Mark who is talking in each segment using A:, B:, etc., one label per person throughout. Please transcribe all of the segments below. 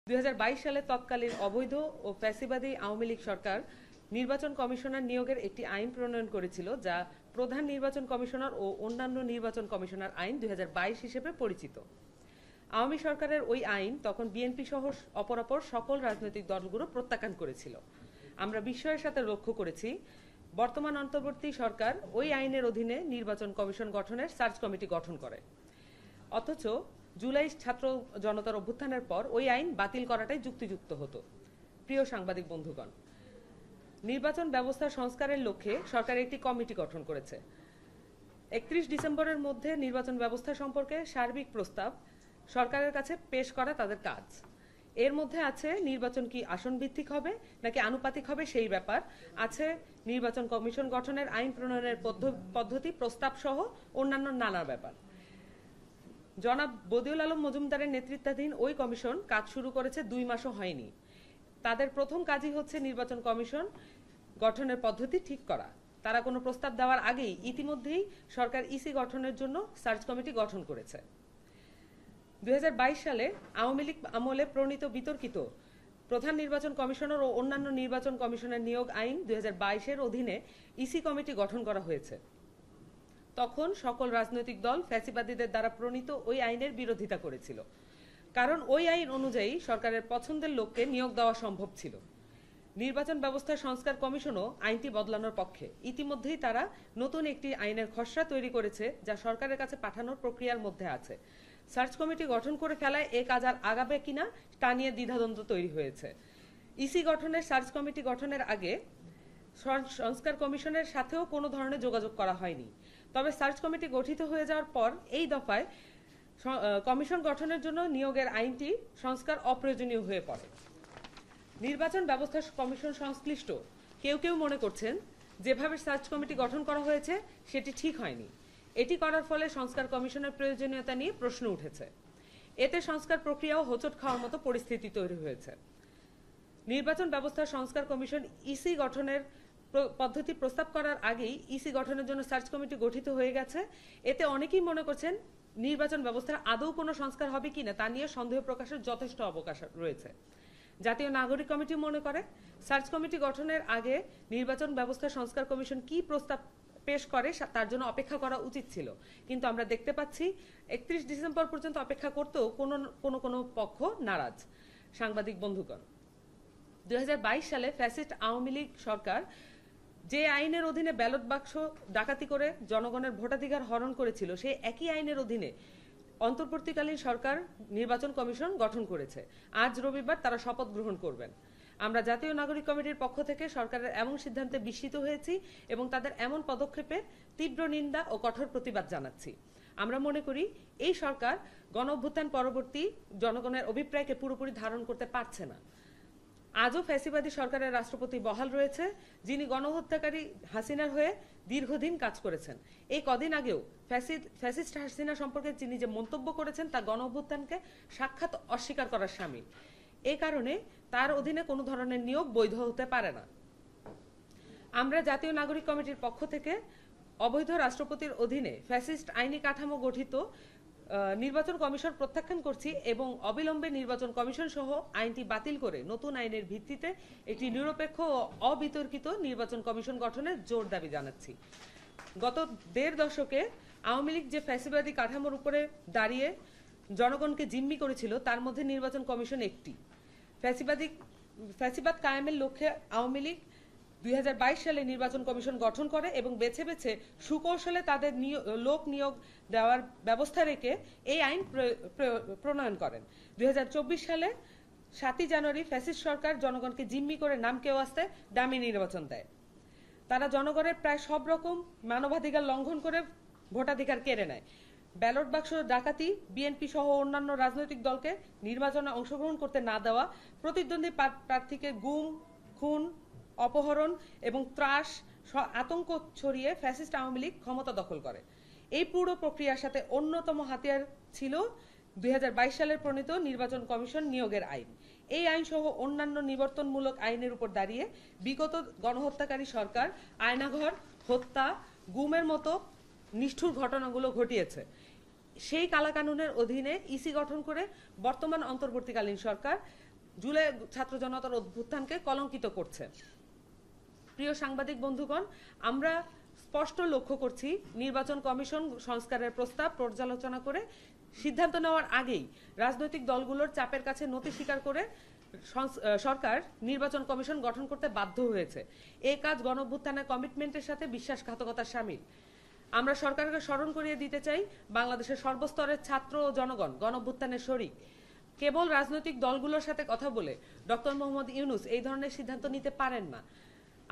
A: 2022 সালে তৎকালীন অবৈধ ও ফ্যাসিবাদী আওয়ামী লীগ সরকার নির্বাচন কমিশনার নিয়োগের একটি আইন প্রণয়ন করেছিল, যা প্রধান নির্বাচন কমিশনার ও অন্যান্য নির্বাচন কমিশনার আইন 2022 হিসেবে পরিচিত। আওয়ামী সরকারের ওই আইন তখন বিএনপি সহ অপরাপর সকল রাজনৈতিক দলগুলো প্রত্যাখ্যান করেছিল। আমরা বিস্ময়ের সাথে লক্ষ্য করেছি, বর্তমান অন্তর্বর্তী সরকার ওই আইনের অধীনে নির্বাচন কমিশন গঠনের সার্চ কমিটি গঠন করে। অথচ জুলাই ছাত্র জনতার অভ্যুত্থানের পর ওই আইন বাতিল করাটাই যুক্তিযুক্ত হতো। প্রিয় সাংবাদিক বন্ধুগণ, নির্বাচন ব্যবস্থা সংস্কারের লক্ষ্যে সরকার একটি কমিটি গঠন করেছে। 31 ডিসেম্বরের মধ্যে নির্বাচন ব্যবস্থা সম্পর্কে সার্বিক প্রস্তাব সরকারের কাছে পেশ করা তাদের কাজ। এর মধ্যে আছে নির্বাচন কি আসন ভিত্তিক হবে নাকি আনুপাতিক হবে সেই ব্যাপার, আছে নির্বাচন কমিশন গঠনের আইন প্রণয়নের পদ্ধতি প্রস্তাব সহ অন্যান্য নানা ব্যাপার। জনাব বদিউল আলম মজুমদারের নেতৃত্বাধীন ওই কমিশন কাজ শুরু করেছে 2 মাসও হয়নি। তাদের প্রথম কাজই হচ্ছে নির্বাচন কমিশন গঠনের পদ্ধতি ঠিক করা। তারা কোনো প্রস্তাব দেওয়ার আগেই ইতিমধ্যেই সরকার ইসি গঠনের জন্য সার্চ কমিটি গঠন করেছে। 2022 সালে আওয়ামী লীগ আমলে প্রণীত বিতর্কিত প্রধান নির্বাচন কমিশনার ও অন্যান্য নির্বাচন কমিশনের নিয়োগ আইন 2022-এর অধীনে ইসি কমিটি গঠন করা হয়েছে। তখন সকল রাজনৈতিক দল ফ্যাসিবাদীদের দ্বারা প্রণীত ওই আইনের বিরোধিতা করেছিল, কারণ ওই আইন অনুযায়ী সরকারের পছন্দের লোককে নিয়োগ দেওয়া সম্ভব ছিল। নির্বাচন ব্যবস্থা সংস্কার কমিশনও আইনটি বদলানোর পক্ষে। ইতিমধ্যেই তারা নতুন একটি আইনের খসড়া তৈরি করেছে, যা সরকারের কাছে পাঠানোর প্রক্রিয়ার মধ্যে আছে। সার্চ কমিটি গঠন করে ফেলায় এ কাজ আর আগাবে কিনা তা নিয়ে দ্বিধাদ্বন্দ্ব তৈরি হয়েছে। ইসি গঠনের সার্চ কমিটি গঠনের আগে সংস্কার কমিশনের সাথেও কোনো ধরনের যোগাযোগ করা হয়নি। তবে সার্চ কমিটি গঠিত হয়ে যাওয়ার পর এই দফায় কমিশন গঠনের জন্য নিয়োগের আইনটি সংস্কার অপ্রয়োজনীয় হয়ে পড়ে। নির্বাচন ব্যবস্থা কমিশন সংশ্লিষ্ট কেউ কেউ মনে করছেন, যেভাবে সার্চ কমিটি গঠন করা হয়েছে সেটি ঠিক হয়নি। এটি করার ফলে সংস্কার কমিশনের প্রয়োজনীয়তা নিয়ে প্রশ্ন উঠেছে। এতে সংস্কার প্রক্রিয়াও হোঁচট খাওয়ার মতো পরিস্থিতি তৈরি হয়েছে। নির্বাচন ব্যবস্থা সংস্কার কমিশন ইসি গঠনের পদ্ধতি প্রস্তাব করার আগেই ইসি গঠনের জন্য সার্চ কমিটি গঠিত হয়ে গেছে। এতে অনেকেই মনে করছেন নির্বাচন ব্যবস্থার আদৌ কোনো সংস্কার হবে কিনা তা নিয়ে সন্দেহ প্রকাশের যথেষ্ট অবকাশ রয়েছে। জাতীয় নাগরিক কমিটি মনে করে, সার্চ কমিটি গঠনের আগে নির্বাচন ব্যবস্থা সংস্কার কমিশন কি প্রস্তাব পেশ করে তার জন্য অপেক্ষা করা উচিত ছিল। কিন্তু আমরা দেখতে পাচ্ছি 31 ডিসেম্বর পর্যন্ত অপেক্ষা করতেও কোনো পক্ষ নারাজ। সাংবাদিক বন্ধুগণ, 2022 সালে ফ্যাসিস্ট আওয়ামী লীগ সরকার যে আইনের অধীনে ব্যালট বাক্স ডাকাতি করে জনগণের ভোটাধিকার হরণ করেছিল, সেই একই আইনের অধীনে অন্তর্বর্তীকালীন সরকার নির্বাচন কমিশন গঠন করেছে। আজ রবিবার তারা শপথ গ্রহণ করবেন। আমরা জাতীয় নাগরিক কমিটির পক্ষ থেকে সরকারের এমন সিদ্ধান্তে বিস্মিত হয়েছি এবং তাদের এমন পদক্ষেপের তীব্র নিন্দা ও কঠোর প্রতিবাদ জানাচ্ছি। আমরা মনে করি এই সরকার গণঅভ্যুত্থান পরবর্তী জনগণের অভিপ্রায়কে পুরোপুরি ধারণ করতে পারছে না। আজও ফ্যাসিবাদী সরকারের রাষ্ট্রপতি বহাল রয়েছে, যিনি গণহত্যাকারী হাসিনার হয়ে দীর্ঘদিন কাজ করেছেন। এই কদিন আগেও ফ্যাসিস্ট হাসিনা সম্পর্কে তিনি যে মন্তব্য করেছেন তা গণঅভ্যুত্থানকে সাক্ষাৎ অস্বীকার করার শামিল। এই কারণে তার অধীনে কোনো ধরনের নিয়োগ বৈধ হতে পারে না। আমরা জাতীয় নাগরিক কমিটির পক্ষ থেকে অবৈধ রাষ্ট্রপতির অধীনে ফ্যাসিস্ট আইনি কাঠামো গঠিত নির্বাচন কমিশন প্রত্যাখ্যান করছি এবং অবিলম্বে নির্বাচন কমিশন সহ আইনটি বাতিল করে নতুন আইনের ভিত্তিতে একটি নিরপেক্ষ ও অবিতর্কিত নির্বাচন কমিশন গঠনের জোর দাবি জানাচ্ছি। গত 1.5 দশকে আওয়ামী লীগ যে ফ্যাসিবাদী কাঠামোর উপরে দাঁড়িয়ে জনগণকে জিম্মি করেছিল, তার মধ্যে নির্বাচন কমিশন একটি। ফ্যাসিবাদ কায়েমের লক্ষ্যে আওয়ামী লীগ 2022 সালে নির্বাচন কমিশন গঠন করে এবং বেছে বেছে সুকৌশলে তাদের লোক নিয়োগ দেওয়ার ব্যবস্থা রেখে এই আইন প্রণয়ন করেন। 2024 সালে 7 জানুয়ারি ফ্যাসিস্ট সরকার জনগণকে জিম্মি করে নামকেও আসতে দামি নির্বাচন দেয়। তারা জনগণের প্রায় সব রকম মানবাধিকার লঙ্ঘন করে ভোটাধিকার কেড়ে নেয়। ব্যালট বাক্স ডাকাতি, বিএনপি সহ অন্যান্য রাজনৈতিক দলকে নির্বাচনে অংশগ্রহণ করতে না দেওয়া, প্রতিদ্বন্দ্বী প্রার্থীকে গুম, খুন, অপহরণ এবং ত্রাস আতঙ্ক ছড়িয়ে ফ্যাসিস্ট আওয়ামী লীগ ক্ষমতা দখল করে। এই পুরো প্রক্রিয়ার সাথে অন্যতম হাতিয়ার ছিল 2022 সালের প্রণীত নির্বাচন কমিশন নিয়োগের আইন। এই আইন সহ অন্যান্য নিবর্তনমূলক আইনের উপর দাঁড়িয়ে বিগত গণহত্যাকারী সরকার আয়নাঘর, হত্যা, গুমের মতো নিষ্ঠুর ঘটনাগুলো ঘটিয়েছে। সেই কালাকানুনের অধীনে ইসি গঠন করে বর্তমান অন্তর্বর্তীকালীন সরকার জুলাই ছাত্র জনতার অভ্যুত্থানকে কলঙ্কিত করছে। প্রিয় সাংবাদিক বন্ধুগণ, আমরা স্পষ্ট লক্ষ্য করছি নির্বাচন কমিশন সংস্কারের প্রস্তাব পর্যালোচনা করে সিদ্ধান্ত নেওয়ার আগেই রাজনৈতিক দলগুলোর চাপের কাছে নতি স্বীকার করে সরকার নির্বাচন কমিশন গঠন করতে বাধ্য হয়েছে। এই কাজ গণঅভ্যুত্থানের কমিটমেন্টের সাথে বিশ্বাসঘাতকতার শামিল। আমরা সরকারকে স্মরণ করিয়ে দিতে চাই, বাংলাদেশের সর্বস্তরের ছাত্র ও জনগণ গণঅভ্যুত্থানের শরিক। কেবল রাজনৈতিক দলগুলোর সাথে কথা বলে ডক্টর মোহাম্মদ ইউনূস এই ধরনের সিদ্ধান্ত নিতে পারেন না।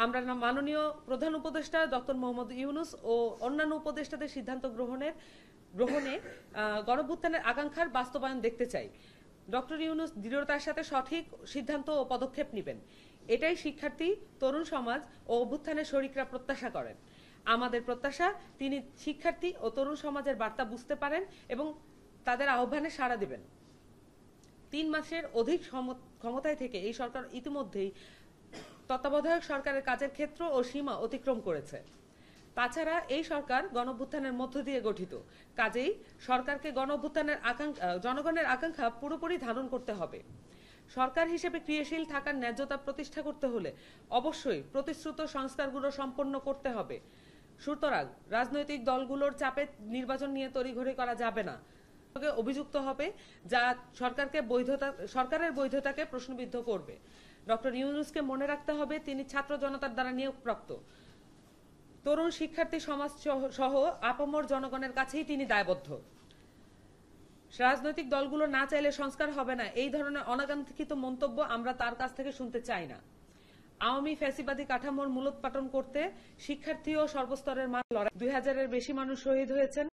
A: আমরা মাননীয় প্রধান উপদেষ্টা ডক্টর মোহাম্মদ ইউনূস ও অন্যান্য উপদেষ্টাদের সিদ্ধান্ত গ্রহণে গণঅভ্যুত্থানের আকাঙ্ক্ষার বাস্তবায়ন দেখতে চাই। ডক্টর ইউনূস দৃঢ়তার সাথে সঠিক সিদ্ধান্ত ও পদক্ষেপ নেবেন, এটাই শিক্ষার্থী, তরুণ সমাজ ও অভ্যুত্থানের শরিকরা প্রত্যাশা করেন। আমাদের প্রত্যাশা তিনি শিক্ষার্থী ও তরুণ সমাজের বার্তা বুঝতে পারেন এবং তাদের আহ্বানে সাড়া দেবেন। 3 মাসের অধিক ক্ষমতায় থেকে এই সরকার ইতিমধ্যেই তত্ত্বাবধায়ক সরকারের কাজের ক্ষেত্র ও সীমা অতিক্রম করেছে। তাছাড়া এই সরকার গণঅভ্যুত্থানের মধ্য দিয়ে গঠিত, কাজেই সরকারকে গণঅভ্যুত্থানের জনগণের আকাঙ্ক্ষা পুরোপুরি ধারণ করতে হবে। সরকার হিসেবে ক্রিয়াশীল থাকার ন্যায্যতা প্রতিষ্ঠা করতে হলে অবশ্যই প্রতিশ্রুত সংস্কারগুলো সম্পন্ন করতে হবে। সুতরাং রাজনৈতিক দলগুলোর চাপে নির্বাচন নিয়ে তড়িঘড়ি করা যাবে না। অভিযুক্ত হবে যা সরকারের বৈধতাকে প্রশ্নবিদ্ধ করবে। ডক্টর ইউনূসকে মনে রাখতে হবে তিনি ছাত্র জনতার দ্বারা নিয়োগপ্রাপ্ত। তরুণ শিক্ষার্থী সমাজ সহ আপামর জনগণের কাছেই তিনি দায়বদ্ধ। রাজনৈতিক দলগুলো না চাইলে সংস্কার হবে না, এই ধরনের অনাকাঙ্ক্ষিত মন্তব্য আমরা তার কাছ থেকে শুনতে চাই না। আওয়ামী ফ্যাসিবাদী কাঠামোর মূলোৎপাটন করতে শিক্ষার্থী ও সর্বস্তরের মানুষ লড়াই 2000-এর বেশি মানুষ শহীদ হয়েছেন।